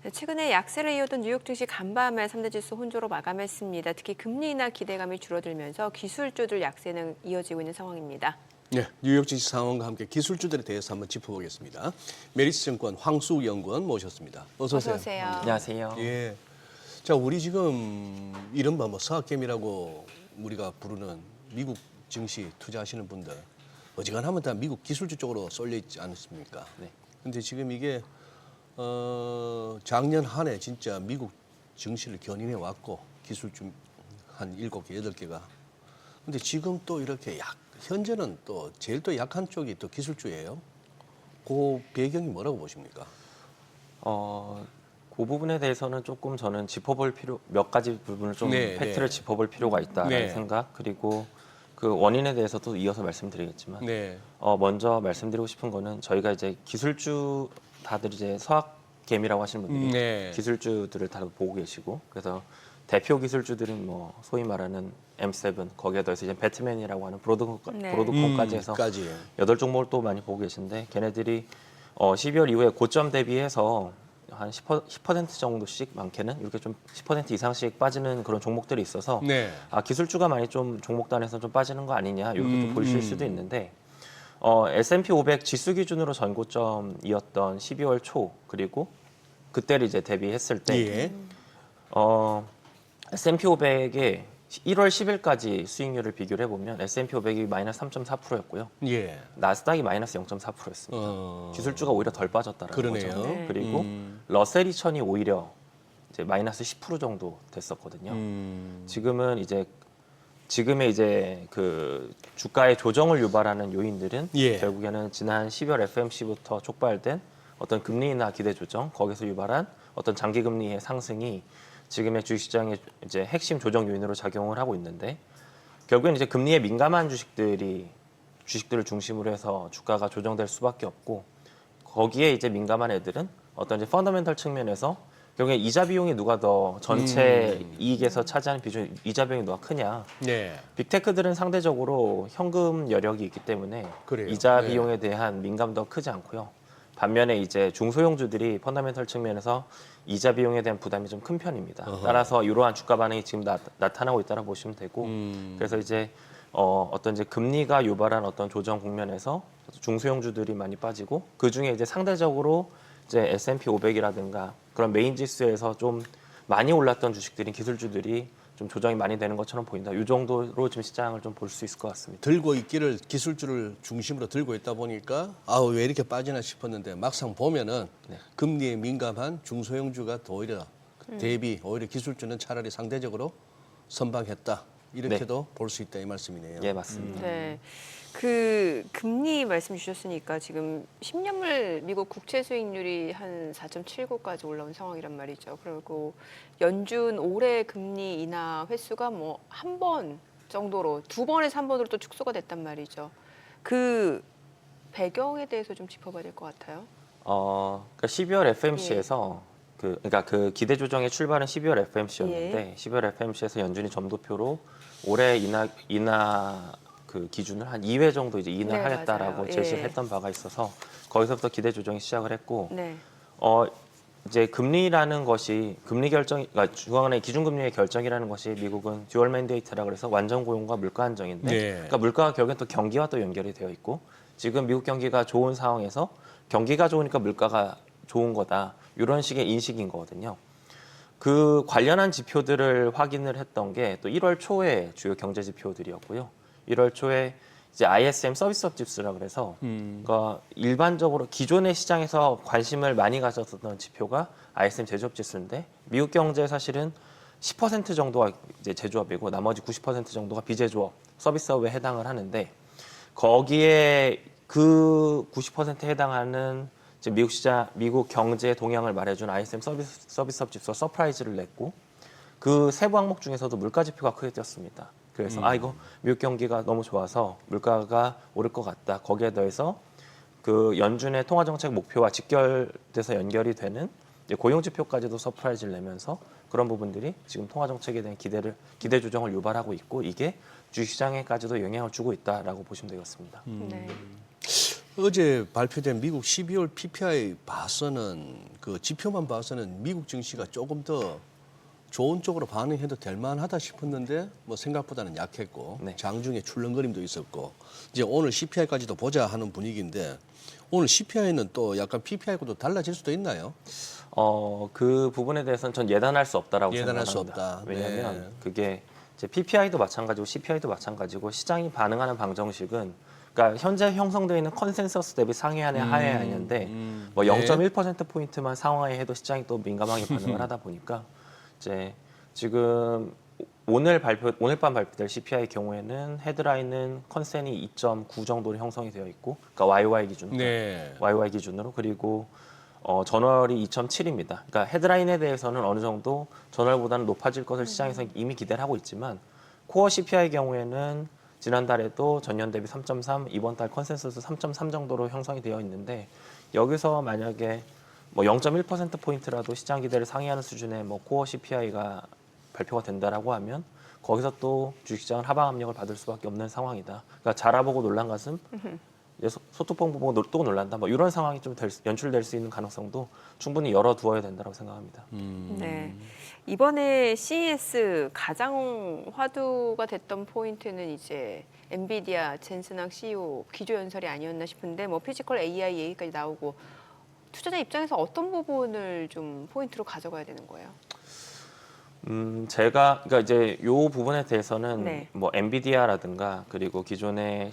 네, 최근에 약세를 이어던 뉴욕 증시 간밤에 3대 지수 혼조로 마감했습니다. 특히 금리 인하 기대감이 줄어들면서 기술주들 약세는 이어지고 있는 상황입니다. 네, 뉴욕 증시 상황과 함께 기술주들에 대해서 한번 짚어보겠습니다. 메리츠 증권 황수욱 연구원 모셨습니다. 어서 오세요. 어서 오세요. 안녕하세요. 예. 자, 우리 지금 이른바 서학개미라고 우리가 부르는 미국 증시 투자하시는 분들 어지간하면 다 미국 기술주 쪽으로 쏠려 있지 않습니까? 네. 근데 지금 이게 작년 한 해 진짜 미국 증시를 견인해 왔고 기술주 한 7개, 8개가. 근데 지금 또 이렇게 현재는 또 제일 또 약한 쪽이 또 기술주예요. 그 배경이 뭐라고 보십니까? 그 부분에 대해서는 조금 저는 짚어볼 몇 가지 부분을 좀 네, 팩트를 네. 짚어볼 필요가 있다는 네. 생각, 그리고 그 원인에 대해서도 이어서 말씀드리겠지만 네. 먼저 말씀드리고 싶은 거는 저희가 이제 기술주 다들 이제 서학개미라고 하시는 분들이 네. 기술주들을 다 보고 계시고, 그래서 대표 기술주들은 뭐 소위 말하는 M7 거기에 더해서 이제 배트맨이라고 하는 브로드콤까지 해서 까지. 8종목을 또 많이 보고 계신데, 걔네들이 12월 이후에 고점 대비해서 한 10% 정도씩 많게는 이렇게 좀 10% 이상씩 빠지는 그런 종목들이 있어서 네. 기술주가 많이 좀 종목단에서 좀 빠지는 거 아니냐 이렇게 좀 보실 수도 있는데, S&P 500 지수 기준으로 전고점이었던 12월 초, 그리고 그때를 이제 대비했을 때 예. S&P 500의 1월 10일까지 수익률을 비교를 해보면 S&P 500이 마이너스 3.4%였고요. 예. 나스닥이 마이너스 0.4%였습니다. 기술주가 오히려 덜 빠졌다라는 그러네요. 거죠. 네. 그리고 러셀 2000이 오히려 이제 마이너스 10% 정도 됐었거든요. 지금의 이제 그 주가의 조정을 유발하는 요인들은 예. 결국에는 지난 10월 FMC부터 촉발된 어떤 금리 인하 기대 조정, 거기서 유발한 어떤 장기 금리의 상승이 지금의 주식시장의 이제 핵심 조정 요인으로 작용을 하고 있는데, 결국엔 이제 금리에 민감한 주식들을 중심으로 해서 주가가 조정될 수밖에 없고, 거기에 이제 민감한 애들은 어떤 이제 펀더멘털 측면에서 결국에 이자 비용이 누가 더 전체 이익에서 차지하는 비중, 이자 비용이 누가 크냐. 네. 빅테크들은 상대적으로 현금 여력이 있기 때문에 그래요. 이자 네. 비용에 대한 민감도가 크지 않고요. 반면에 이제 중소형주들이 펀더멘털 측면에서 이자 비용에 대한 부담이 좀 큰 편입니다. 따라서 이러한 주가 반응이 지금 나타나고 있다고 보시면 되고, 그래서 이제 어떤 이제 금리가 유발한 어떤 조정 국면에서 중소형주들이 많이 빠지고, 그 중에 이제 상대적으로 이제 S&P 500이라든가 그런 메인 지수에서 좀 많이 올랐던 주식들인 기술주들이 좀 조정이 많이 되는 것처럼 보인다. 이 정도로 지금 시장을 좀 볼 수 있을 것 같습니다. 들고 있기를 기술주를 중심으로 들고 있다 보니까 왜 이렇게 빠지나 싶었는데 막상 보면은 네. 금리에 민감한 중소형주가 더 오히려 대비 오히려 기술주는 차라리 상대적으로 선방했다. 이렇게도 볼 수 있다 이 말씀이네요. 예, 맞습니다. 네. 그 금리 말씀 주셨으니까 지금 10년물 미국 국채 수익률이 한 4.79까지 올라온 상황이란 말이죠. 그리고 연준 올해 금리 인하 횟수가 뭐 한 번 정도로 2번에서 1번으로 또 축소가 됐단 말이죠. 그 배경에 대해서 좀 짚어봐야 될 것 같아요. 그러니까 12월 FMC에서 그러니까 그 기대 조정의 출발은 12월 FMC였는데 12월 FMC에서 연준이 점도표로 올해 인하 그 기준을 한 2회 정도 이제 인하하겠다라고 맞아요. 제시를 했던 바가 있어서 거기서부터 기대 조정이 시작을 했고, 네. 이제 금리라는 것이 그러니까 중앙은행 기준금리의 결정이라는 것이 미국은 듀얼 맨데이트라 그래서 완전 고용과 물가 안정인데, 네. 그러니까 물가가 결국엔 또 경기와 또 연결이 되어 있고, 지금 미국 경기가 좋은 상황에서 경기가 좋으니까 물가가 좋은 거다, 이런 식의 인식인 거거든요. 그 관련한 지표들을 확인을 했던 게 또 1월 초에 주요 경제 지표들이었고요. 1월 초에 이제 ISM 서비스업 지수라 그래서 그러니까 일반적으로 기존의 시장에서 관심을 많이 가졌었던 지표가 ISM 제조업 지수인데, 미국 경제 사실은 10% 정도가 이제 제조업이고 나머지 90% 정도가 비제조업 서비스업에 해당을 하는데, 거기에 그 90%에 해당하는 이제 미국 경제 동향을 말해준 ISM 서비스업 지수가 서프라이즈를 냈고, 그 세부 항목 중에서도 물가 지표가 크게 뛰었습니다. 그래서 이거 미국 경기가 너무 좋아서 물가가 오를 것 같다. 거기에 더해서 그 연준의 통화 정책 목표와 직결돼서 연결이 되는 이제 고용 지표까지도 서프라이즈를 내면서 그런 부분들이 지금 통화 정책에 대한 기대 조정을 유발하고 있고, 이게 주식 시장에까지도 영향을 주고 있다라고 보시면 되겠습니다. 네. 어제 발표된 미국 12월 PPI 봐서는 그 지표만 봐서는 미국 증시가 조금 더 좋은 쪽으로 반응해도 될 만하다 싶었는데 뭐 생각보다는 약했고 네. 장중에 출렁거림도 있었고 이제 오늘 CPI까지도 보자 하는 분위기인데 오늘 CPI는 또 약간 PPI하고도 달라질 수도 있나요? 그 부분에 대해서는 전 예단할 수 없다라고 예단할 수 생각합니다. 없다. 왜냐하면 네. 그게 이제 PPI도 마찬가지고 CPI도 마찬가지고 시장이 반응하는 방정식은 그러니까 현재 형성되어 있는 컨센서스 대비 상회하냐 하회하냐인데 뭐 네. 0.1% 포인트만 상하해도 시장이 또 민감하게 반응을 하다 보니까 이제 지금 오늘 밤 발표될 CPI 경우에는 헤드라인은 컨센이 2.9 정도로 형성이 되어 있고, 그러니까 YY 기준으로. 네. YY 기준으로. 그리고 전월이 2.7입니다. 그러니까 헤드라인에 대해서는 어느 정도 전월보다는 높아질 것을 시장에서 이미 기대를 하고 있지만 코어 CPI 경우에는 지난달에도 전년 대비 3.3, 이번 달 컨센서스 3.3 정도로 형성이 되어 있는데 여기서 만약에 뭐 0.1% 포인트라도 시장 기대를 상회하는 수준의 뭐 코어 CPI가 발표가 된다라고 하면 거기서 또 주식시장은 하방 압력을 받을 수밖에 없는 상황이다. 그러니까 자라보고 놀란 가슴, 소뚜껑 보고 또 놀란다. 뭐 이런 상황이 좀 연출될 수 있는 가능성도 충분히 열어두어야 된다고 생각합니다. 네. 이번에 CES 가장 화두가 됐던 포인트는 이제 엔비디아 젠슨왕 CEO 기조 연설이 아니었나 싶은데 뭐 피지컬 AI 얘기까지 나오고 투자자 입장에서 어떤 부분을 좀 포인트로 가져가야 되는 거예요? 그러니까 이제 요 부분에 대해서는 네. 뭐 엔비디아라든가 그리고 기존의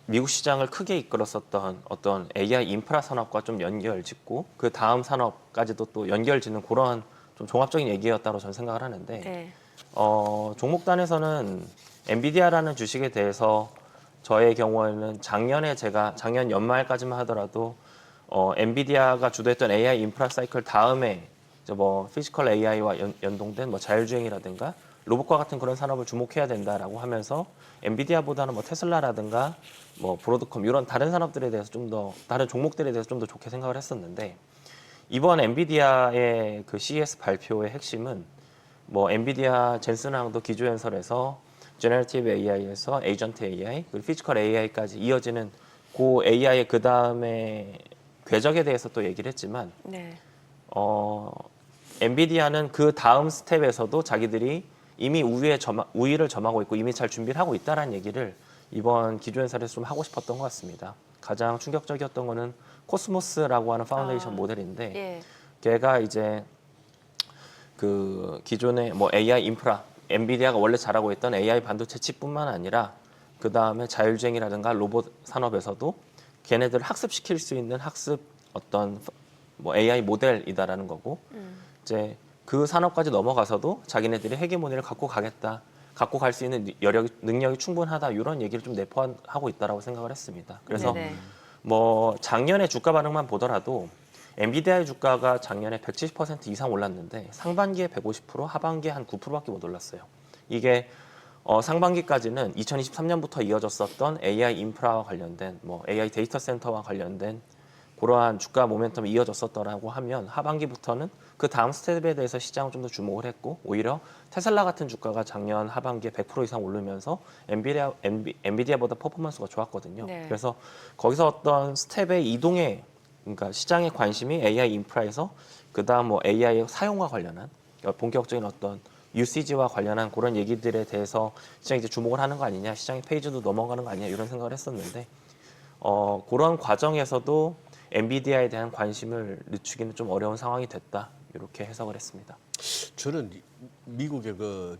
미국 시장을 크게 이끌었었던 어떤 AI 인프라 산업과 좀 연결짓고 그 다음 산업까지도 또 연결짓는 그런 좀 종합적인 얘기였다고 저는 생각을 하는데 네. 종목단에서는 엔비디아라는 주식에 대해서 저의 경우에는 작년 연말까지만 하더라도 엔비디아가 주도했던 AI 인프라 사이클 다음에 이제 뭐 피지컬 AI와 연동된 뭐 자율주행이라든가 로봇과 같은 그런 산업을 주목해야 된다라고 하면서 엔비디아보다는 뭐 테슬라라든가 뭐 브로드컴 이런 다른 산업들에 대해서 다른 종목들에 대해서 좀 더 좋게 생각을 했었는데 이번 엔비디아의 그 CES 발표의 핵심은 뭐 엔비디아 젠슨왕도 기조연설에서 제너러티브 AI에서 에이전트 AI 그리고 피지컬 AI까지 이어지는 그 AI의 그 다음에 궤적에 대해서 또 얘기를 했지만 네. 엔비디아는 그 다음 스텝에서도 자기들이 이미 우위를 점하고 있고 이미 잘 준비를 하고 있다라는 얘기를 이번 기조연설에서 좀 하고 싶었던 것 같습니다. 가장 충격적이었던 거는 코스모스라고 하는 파운데이션 모델인데 예. 걔가 이제 그 기존의 뭐 AI 인프라, 엔비디아가 원래 잘하고 있던 AI 반도체 칩뿐만 아니라 그 다음에 자율주행이라든가 로봇 산업에서도 걔네들을 학습시킬 수 있는 학습 어떤 뭐 AI 모델이다라는 거고 이제 그 산업까지 넘어가서도 자기네들이 헤게모니를 갖고 갈 수 있는 능력이 충분하다 이런 얘기를 좀 내포하고 있다라고 생각을 했습니다. 그래서 네네. 뭐 작년에 주가 반응만 보더라도 엔비디아의 주가가 작년에 170% 이상 올랐는데 상반기에 150%, 하반기에 한 9%밖에 못 올랐어요. 이게 상반기까지는 2023년부터 이어졌었던 AI 인프라와 관련된 뭐 AI 데이터 센터와 관련된 그러한 주가 모멘텀이 이어졌었더라고 하면 하반기부터는 그 다음 스텝에 대해서 시장을 좀 더 주목을 했고 오히려 테슬라 같은 주가가 작년 하반기에 100% 이상 오르면서 엔비디아보다 퍼포먼스가 좋았거든요. 네. 그래서 거기서 어떤 스텝의 이동에 그러니까 시장의 관심이 AI 인프라에서 그다음 뭐 AI의 사용과 관련한 본격적인 어떤 UCG와 관련한 그런 얘기들에 대해서 시장이 이제 주목을 하는 거 아니냐, 시장의 페이지도 넘어가는 거 아니냐 이런 생각을 했었는데 그런 과정에서도 엔비디아에 대한 관심을 늦추기는 좀 어려운 상황이 됐다 이렇게 해석을 했습니다. 저는 미국의 그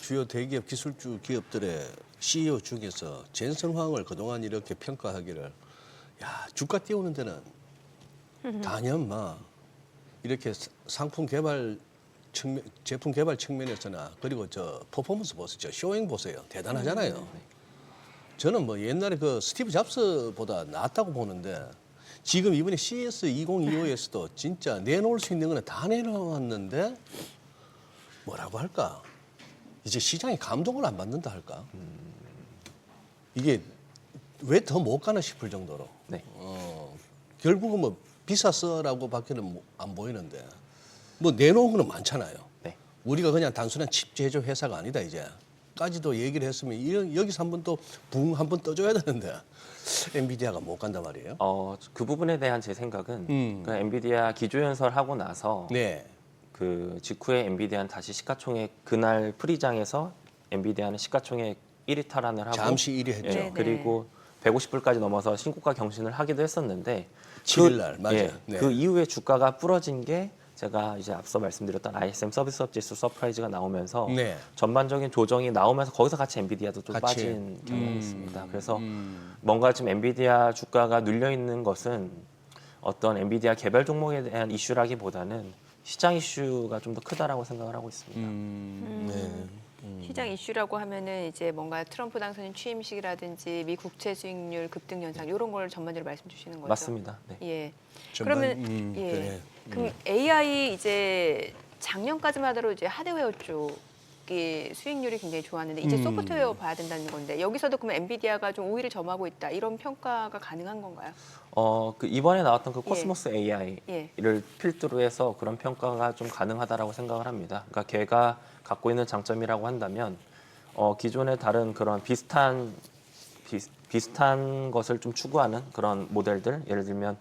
주요 대기업 기술주 기업들의 CEO 중에서 젠슨 황을 그동안 이렇게 평가하기를 야 주가 띄우는 데는 단연 막 이렇게 상품 개발 측면, 제품 개발 측면에서나 그리고 저 퍼포먼스 보세요, 저 쇼잉 보세요, 대단하잖아요. 저는 뭐 옛날에 그 스티브 잡스보다 낫다고 보는데 지금 이번에 CES 2025에서도 진짜 내놓을 수 있는 거는 다 내놓았는데 뭐라고 할까? 이제 시장이 감동을 안 받는다 할까? 이게 왜 더 못 가나 싶을 정도로. 네. 결국은 뭐 비쌌어라고밖에는 안 보이는데 뭐 내놓은 거는 많잖아요. 네. 우리가 그냥 단순한 칩 제조 회사가 아니다 이제. 까지도 얘기를 했으면 여기서 한번 또 붕 한번 떠줘야 되는데 엔비디아가 못 간단 말이에요. 그 부분에 대한 제 생각은 그 엔비디아 기조연설하고 나서 네. 그 직후에 엔비디아는 다시 시가총액 그날 프리장에서 엔비디아는 시가총액 1위 탈환을 하고 잠시 1위 했죠. 네. 그리고 150불까지 넘어서 신고가 경신을 하기도 했었는데 7일 날 맞아요. 네. 그 이후에 주가가 부러진 게 제가 이제 앞서 말씀드렸던 ISM 서비스업 지수 서프라이즈가 나오면서 네. 전반적인 조정이 나오면서 거기서 같이 엔비디아도 좀 같이. 빠진 경향이 있습니다. 그래서 뭔가 지금 엔비디아 주가가 눌려 있는 것은 어떤 엔비디아 개별 종목에 대한 이슈라기보다는 시장 이슈가 좀 더 크다라고 생각을 하고 있습니다. 네. 시장 이슈라고 하면은 이제 뭔가 트럼프 당선인 취임식이라든지 미 국채 수익률 급등 현상 이런 걸 전반적으로 말씀 주시는 거죠. 맞습니다. 네. 예. 전반, 그러면 예. 그래. 그럼 AI 이제 작년까지만 하더라도 이제 하드웨어 쪽이 수익률이 굉장히 좋았는데 이제 소프트웨어 봐야 된다는 건데 여기서도 그러면 엔비디아가 좀 우위를 점하고 있다 이런 평가가 가능한 건가요? 그 이번에 나왔던 그 예. 코스모스 AI를 예. 필두로 해서 그런 평가가 좀 가능하다라고 생각을 합니다. 그러니까 걔가 갖고 있는 장점이라고 한다면 기존의 다른 그런 비슷한 것을 좀 추구하는 그런 모델들, 예를 들면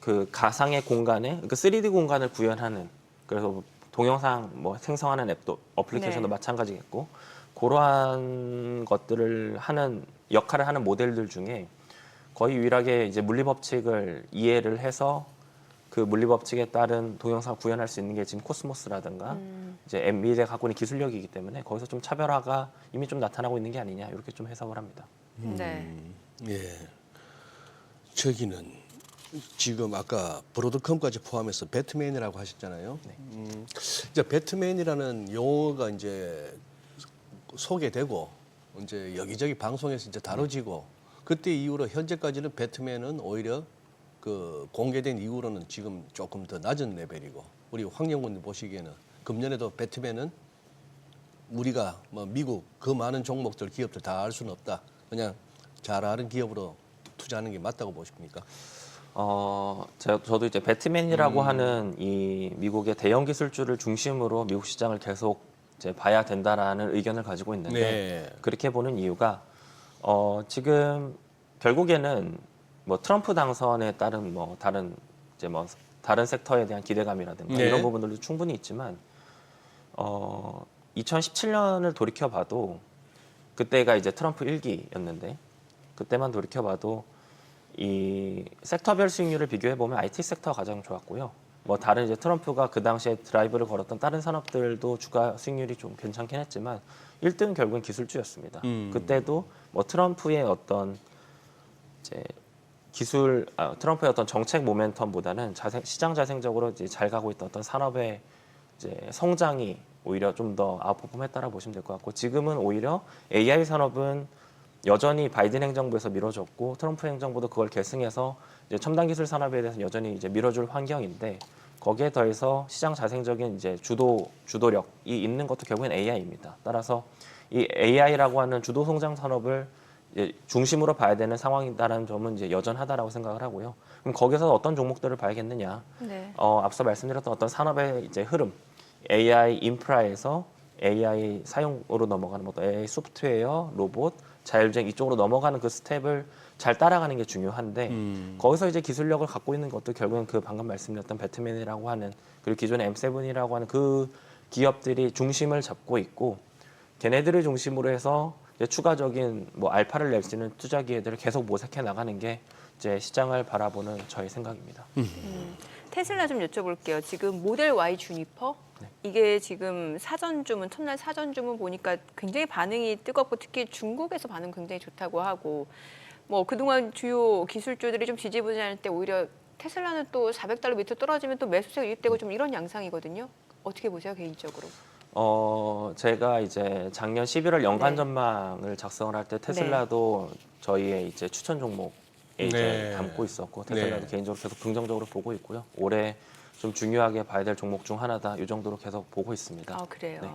그 가상의 공간에 그 3D 공간을 구현하는, 그래서 동영상 뭐 생성하는 앱도 어플리케이션도 네. 마찬가지겠고, 그러한 것들을 하는 역할을 하는 모델들 중에 거의 유일하게 이제 물리 법칙을 이해를 해서 그 물리 법칙에 따른 동영상을 구현할 수 있는 게 지금 코스모스라든가 이제 엔비디아가 갖고 있는 기술력이기 때문에 거기서 좀 차별화가 이미 좀 나타나고 있는 게 아니냐, 이렇게 좀 해석을 합니다. 네. 예. 저기는 지금 아까 브로드컴까지 포함해서 배트맨이라고 하셨잖아요. 네. 이제 배트맨이라는 용어가 이제 소개되고 이제 여기저기 방송에서 이제 다뤄지고 그때 이후로 현재까지는 배트맨은 오히려 그 공개된 이후로는 지금 조금 더 낮은 레벨이고, 우리 황영훈님 보시기에는 금년에도 배트맨은 우리가 뭐 미국 그 많은 종목들 기업들 다 알 수는 없다, 그냥 잘 아는 기업으로 투자하는 게 맞다고 보십니까? 저도 이제 배트맨이라고 하는 이 미국의 대형 기술주를 중심으로 미국 시장을 계속 이제 봐야 된다라는 의견을 가지고 있는데, 네. 그렇게 보는 이유가 지금 결국에는 뭐 트럼프 당선에 따른 뭐 다른 이제 뭐 다른 섹터에 대한 기대감이라든가 네. 이런 부분들도 충분히 있지만 2017년을 돌이켜 봐도 그때가 이제 트럼프 1기였는데 그때만 돌이켜 봐도 이 섹터별 수익률을 비교해 보면 IT 섹터가 가장 좋았고요. 뭐 다른 이제 트럼프가 그 당시에 드라이브를 걸었던 다른 산업들도 주가 수익률이 좀 괜찮긴 했지만 1등은 결국은 기술주였습니다. 그때도 뭐 트럼프의 어떤 이제 트럼프의 어떤 정책 모멘텀보다는 시장 자생적으로 이제 잘 가고 있던 어떤 산업의 이제 성장이 오히려 좀 더 아웃퍼폼했다라고 보시면 될 것 같고, 지금은 오히려 AI 산업은 여전히 바이든 행정부에서 밀어줬고 트럼프 행정부도 그걸 계승해서 이제 첨단 기술 산업에 대해서 여전히 이제 밀어줄 환경인데, 거기에 더해서 시장 자생적인 이제 주도력이 있는 것도 결국엔 AI입니다. 따라서 이 AI라고 하는 주도 성장 산업을 이제 중심으로 봐야 되는 상황이다라는 점은 이제 여전하다라고 생각을 하고요. 그럼 거기서 어떤 종목들을 봐야겠느냐? 네. 앞서 말씀드렸던 어떤 산업의 이제 흐름, AI 인프라에서 AI 사용으로 넘어가는 뭐 AI 소프트웨어, 로봇, 자율주행 이쪽으로 넘어가는 그 스텝을 잘 따라가는 게 중요한데, 거기서 이제 기술력을 갖고 있는 것도 결국엔 그 방금 말씀드렸던 배트맨이라고 하는, 그리고 기존의 M7이라고 하는 그 기업들이 중심을 잡고 있고, 걔네들을 중심으로 해서 이제 추가적인 뭐 알파를 낼 수 있는 투자 기회들을 계속 모색해 나가는 게 이제 시장을 바라보는 저희 생각입니다. 테슬라 좀 여쭤볼게요. 지금 모델 Y 주니퍼 이게 지금 사전 주문, 첫날 사전 주문 보니까 굉장히 반응이 뜨겁고 특히 중국에서 반응 굉장히 좋다고 하고, 뭐 그동안 주요 기술주들이 좀 지지부진할 때 오히려 테슬라는 또 $400 밑으로 떨어지면 또 매수세가 유입되고 좀 이런 양상이거든요. 어떻게 보세요, 개인적으로? 제가 이제 작년 11월 연간 네. 전망을 작성을 할 때 테슬라도 저희의 이제 추천 종목에 이제 네. 담고 있었고, 테슬라도 네. 개인적으로 계속 긍정적으로 보고 있고요. 올해 좀 중요하게 봐야 될 종목 중 하나다, 이 정도로 계속 보고 있습니다. 아, 그래요. 네.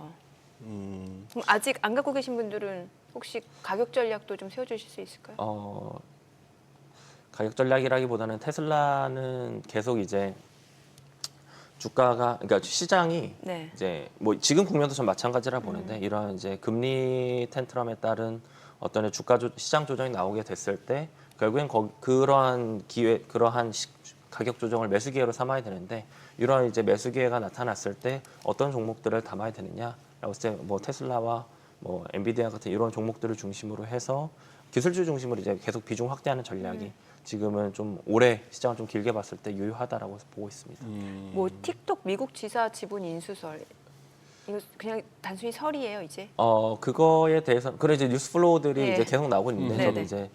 그럼 아직 안 갖고 계신 분들은 혹시 가격 전략도 좀 세워주실 수 있을까요? 가격 전략이라기보다는 테슬라는 계속 이제 주가가 그러니까 시장이 네. 이제 뭐 지금 국면도 전 마찬가지라 보는데 이런 이제 금리 텐트럼에 따른 어떤 시장 조정이 나오게 됐을 때 결국엔 그러한 가격 조정을 매수 기회로 삼아야 되는데 이런 이제 매수 기회가 나타났을 때 어떤 종목들을 담아야 되느냐라고 했을 때 뭐 테슬라와 뭐 엔비디아 같은 이런 종목들을 중심으로 해서 기술주 중심으로 이제 계속 비중 확대하는 전략이 지금은 좀 오래 시장을 좀 길게 봤을 때 유효하다라고 보고 있습니다. 뭐 틱톡 미국 지사 지분 인수설 이거 그냥 단순히 설이에요 이제. 그거에 대해서 그래 이제 뉴스 플로우들이 네. 이제 계속 나오고 있는데 저도 네네. 이제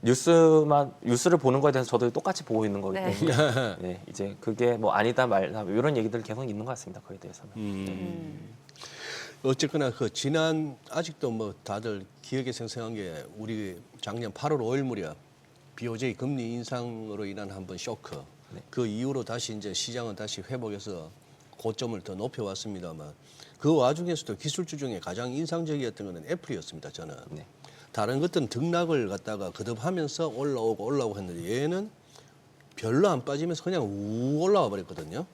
뉴스를 보는 거에 대해서 저도 똑같이 보고 있는 거기 네. 때문에 네, 이제 그게 뭐 아니다 말다 이런 얘기들 계속 있는 것 같습니다. 그에 대해서는. 어쨌거나 그 지난 아직도 뭐 다들 기억에 생생한 게 우리 작년 8월 5일 무렵 BOJ 금리 인상으로 인한 한번 쇼크. 네. 그 이후로 다시 이제 시장은 다시 회복해서 고점을 더 높여왔습니다만 그 와중에서도 기술주 중에 가장 인상적이었던 것은 애플이었습니다. 저는. 네. 다른 것들은 등락을 갖다가 거듭하면서 올라오고 했는데 얘는 별로 안 빠지면서 그냥 우 올라와 버렸거든요.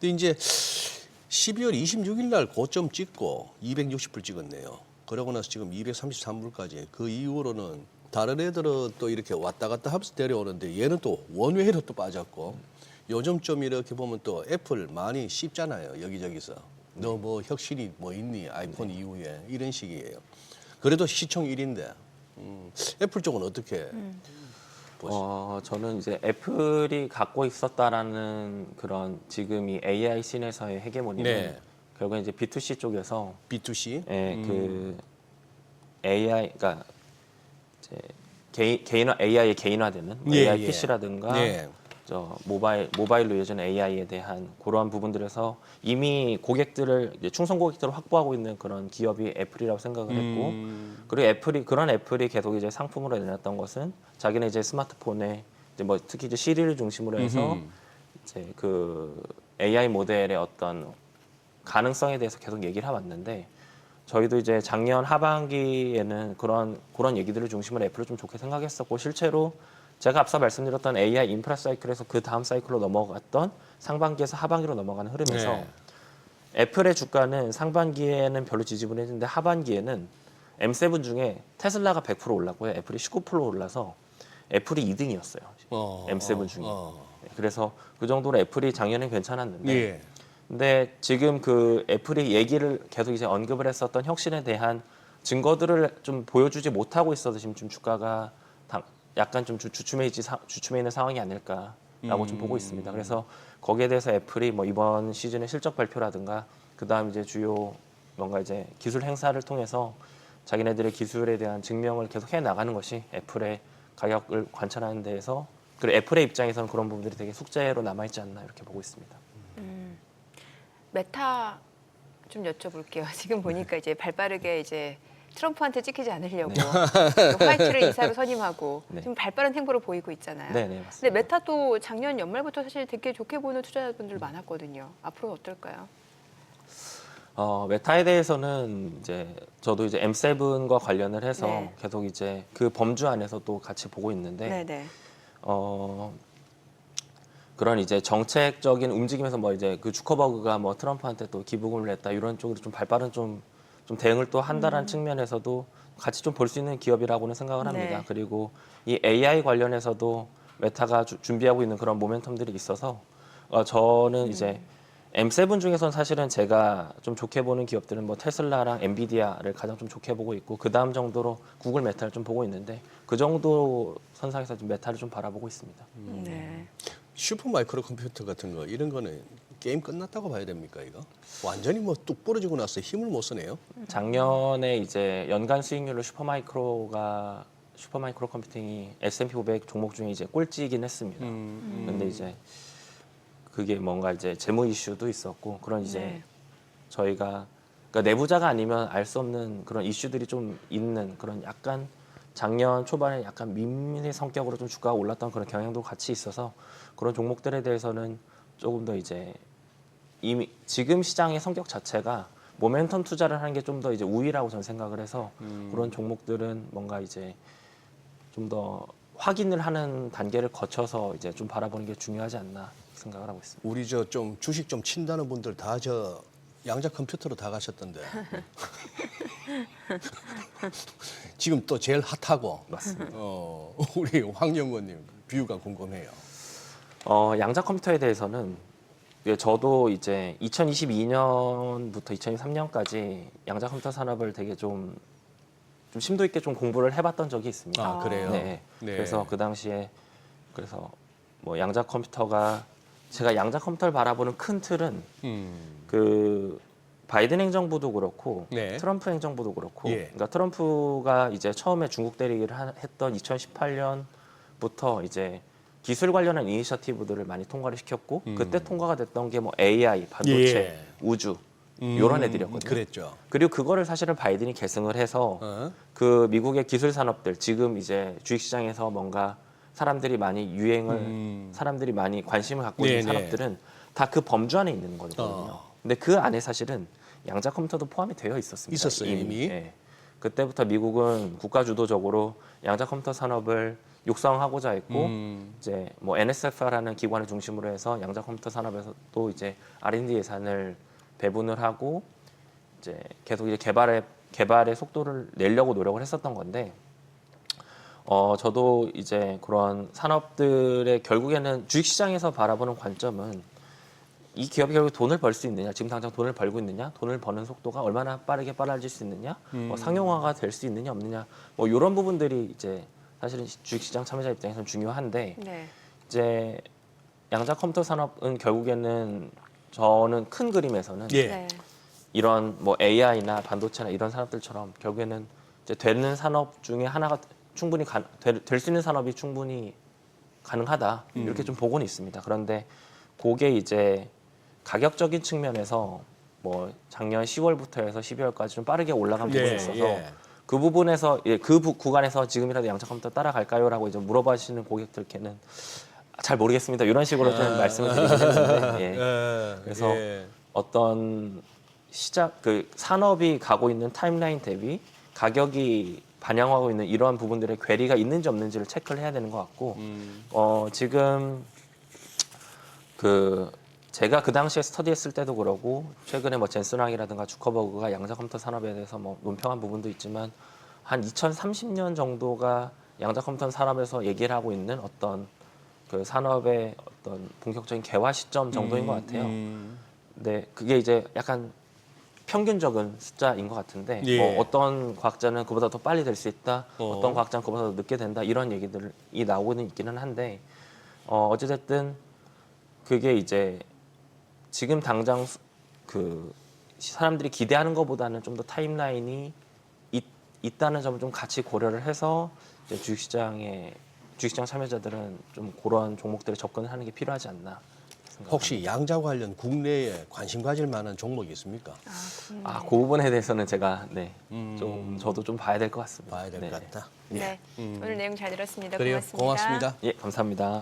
근데 이제 12월 26일 날 고점 찍고 260불 찍었네요. 그러고 나서 지금 233불까지. 그 이후로는 다른 애들은 또 이렇게 왔다 갔다 하면서 내려오는데 얘는 또 원웨이로 또 빠졌고 요즘 좀 이렇게 보면 또 애플 많이 씹잖아요. 여기저기서. 너 뭐 혁신이 뭐 있니? 아이폰 이후에 이런 식이에요. 그래도 시총 1인데 애플 쪽은 어떻게 보시죠? 저는 이제 애플이 갖고 있었다라는 그런 지금 이 AI 씬에서의 헤게모니는 네. 결국엔 이제 B2C 쪽에서 B2C? 예, 그 AI 그러니까 이제 개인화 AI의 개인화되는 예, AI 예. PC라든가 네. 저 모바일로 이어지는 AI에 대한 그러한 부분들에서 이미 고객들을 이제 충성 고객들을 확보하고 있는 그런 기업이 애플이라고 생각을 했고 그리고 그런 애플이 계속 이제 상품으로 내놨던 것은 자기네 이제 스마트폰에 이제 뭐 특히 이제 시리를 중심으로 해서 이제 그 AI 모델의 어떤 가능성에 대해서 계속 얘기를 해왔는데 저희도 이제 작년 하반기에는 그런 얘기들을 중심으로 애플을 좀 좋게 생각했었고 실제로 제가 앞서 말씀드렸던 AI 인프라 사이클에서 그 다음 사이클로 넘어갔던 상반기에서 하반기로 넘어가는 흐름에서 네. 애플의 주가는 상반기에는 별로 지지분했는데 하반기에는 M7 중에 테슬라가 100% 올랐고요. 애플이 19% 올라서 애플이 2등이었어요. M7 중에. 그래서 그 정도로 애플이 작년엔 괜찮았는데 예. 근데 지금 그 애플이 얘기를 계속 이제 언급을 했었던 혁신에 대한 증거들을 좀 보여주지 못하고 있어서 지금 좀 주가가 약간 좀 주춤해 있는 상황이 아닐까라고 좀 보고 있습니다. 그래서 거기에 대해서 애플이 뭐 이번 시즌의 실적 발표라든가 그다음 이제 주요 뭔가 이제 기술 행사를 통해서 자기네들의 기술에 대한 증명을 계속 해 나가는 것이 애플의 가격을 관찰하는 데에서 그리고 애플의 입장에서는 그런 부분들이 되게 숙제로 남아 있지 않나 이렇게 보고 있습니다. 메타 좀 여쭤볼게요. 지금 보니까 이제 발빠르게 이제 트럼프한테 찍히지 않으려고 그 화이트를 이사로 선임하고 네. 좀 발빠른 행보를 보이고 있잖아요. 네, 근데 맞습니다. 메타도 작년 연말부터 사실 되게 좋게 보는 투자자분들 많았거든요. 앞으로 어떨까요? 메타에 대해서는 이제 저도 이제 M7과 관련을 해서 네. 계속 이제 그 범주 안에서 또 같이 보고 있는데 네네. 그런 이제 정책적인 움직임에서 뭐 이제 그 주커버그가 뭐 트럼프한테 또 기부금을 냈다 이런 쪽으로 좀 발빠른 좀 대응을 또 한다는 측면에서도 같이 좀 볼 수 있는 기업이라고는 생각을 합니다. 네. 그리고 이 AI 관련해서도 메타가 준비하고 있는 그런 모멘텀들이 있어서 저는 이제 M7 중에서는 사실은 제가 좀 좋게 보는 기업들은 뭐 테슬라랑 엔비디아를 가장 좀 좋게 보고 있고 그 다음 정도로 구글 메타를 좀 보고 있는데 그 정도 선상에서 좀 메타를 좀 바라보고 있습니다. 네. 슈퍼 마이크로 컴퓨터 같은 거 이런 거는 게임 끝났다고 봐야 됩니까 이거? 완전히 뭐 뚝 부러지고 나서 힘을 못 쓰네요. 작년에 이제 연간 수익률로 슈퍼마이크로 컴퓨팅이 S&P 500 종목 중에 이제 꼴찌이긴 했습니다. 근데 이제 그게 뭔가 이제 재무 이슈도 있었고 그런 이제 네. 저희가 그러니까 내부자가 아니면 알 수 없는 그런 이슈들이 좀 있는 그런 약간 작년 초반에 약간 민민의 성격으로 좀 주가가 올랐던 그런 경향도 같이 있어서 그런 종목들에 대해서는 조금 더 이제 이미 지금 시장의 성격 자체가 모멘텀 투자를 하는 게 좀 더 이제 우위라고 저는 생각을 해서 그런 종목들은 뭔가 이제 좀 더 확인을 하는 단계를 거쳐서 이제 좀 바라보는 게 중요하지 않나 생각을 하고 있습니다. 우리 저 좀 주식 좀 친다는 분들 다 저 양자 컴퓨터로 다 가셨던데. 지금 또 제일 핫하고. 맞습니다. 우리 황영권님 뷰가 궁금해요. 양자 컴퓨터에 대해서는 저도 이제 2022년부터 2023년까지 양자 컴퓨터 산업을 되게 좀 심도 있게 좀 공부를 해봤던 적이 있습니다. 아, 그래요? 네. 네. 그래서 그 당시에 그래서 뭐 양자 컴퓨터가 제가 양자 컴퓨터를 바라보는 큰 틀은 그 바이든 행정부도 그렇고 네. 트럼프 행정부도 그렇고 예. 그러니까 트럼프가 이제 처음에 중국 대리기를 했던 2018년부터 이제 기술 관련한 이니셔티브들을 많이 통과를 시켰고 그때 통과가 됐던 게 뭐 AI, 반도체, 예. 우주 이런 애들이었거든요. 그랬죠. 그리고 그거를 사실은 바이든이 계승을 해서 어? 그 미국의 기술 산업들 지금 이제 주식시장에서 뭔가 사람들이 많이 유행을 사람들이 많이 관심을 갖고 있는 네네. 산업들은 다 그 범주 안에 있는 거거든요. 근데 그 안에 사실은 양자 컴퓨터도 포함이 되어 있었습니다. 있었어요, 이미? 예. 그때부터 미국은 국가 주도적으로 양자 컴퓨터 산업을 육성하고자 했고 이제 뭐 NSF라는 기관을 중심으로 해서 양자 컴퓨터 산업에서 또 이제 R&D 예산을 배분을 하고 이제 계속 이제 개발의 속도를 내려고 노력을 했었던 건데 저도 이제 그런 산업들의 결국에는 주식시장에서 바라보는 관점은 이 기업이 결국 돈을 벌 수 있느냐, 지금 당장 돈을 벌고 있느냐, 돈을 버는 속도가 얼마나 빠르게 빨라질 수 있느냐, 뭐 상용화가 될 수 있느냐 없느냐, 뭐 이런 부분들이 이제 사실은 주식시장 참여자 입장에서는 중요한데 네. 이제 양자 컴퓨터 산업은 결국에는 저는 큰 그림에서는 예. 네. 이런 뭐 AI나 반도체나 이런 산업들처럼 결국에는 이제 되는 산업 중에 하나가 충분히 될 수 있는 산업이 충분히 가능하다 이렇게 좀 보고는 있습니다. 그런데 그게 이제 가격적인 측면에서 뭐 작년 10월부터 해서 12월까지 좀 빠르게 올라간 부분이 예, 있어서 예. 그 부분에서 그 구간에서 지금이라도 양자 컴퓨터 따라갈까요라고 이제 물어봐주시는 고객들께는 잘 모르겠습니다. 이런 식으로 좀 말씀을 드리긴 했는데 예. 그래서 예. 어떤 그 산업이 가고 있는 타임라인 대비 가격이 반영하고 있는 이러한 부분들의 괴리가 있는지 없는지를 체크를 해야 되는 것 같고 지금 제가 그 당시에 스터디했을 때도 그러고 최근에 뭐 젠슨왕이라든가 주커버그가 양자 컴퓨터 산업에 대해서 뭐 논평한 부분도 있지만 한 2030년 정도가 양자 컴퓨터 산업에서 얘기를 하고 있는 어떤 그 산업의 어떤 본격적인 개화 시점 정도인 것 같아요. 근데 그게 이제 약간 평균적인 숫자인 것 같은데 예. 뭐 어떤 과학자는 그보다 더 빨리 될 수 있다, 어떤 과학자는 그보다 더 늦게 된다 이런 얘기들이 나오고는 있기는 한데 어찌됐든 그게 이제 지금 당장 그 사람들이 기대하는 것보다는 좀 더 타임라인이 있다는 점을 좀 같이 고려를 해서 이제 주식시장 참여자들은 좀 그런 종목들에 접근을 하는 게 필요하지 않나. 혹시 양자 관련 국내에 관심 가질 만한 종목이 있습니까? 그 부분에 대해서는 제가 좀 저도 좀 봐야 될 것 같습니다. 봐야 될 것 같다. 네. 오늘 내용 잘 들었습니다. 그래요. 고맙습니다. 고맙습니다. 예, 감사합니다.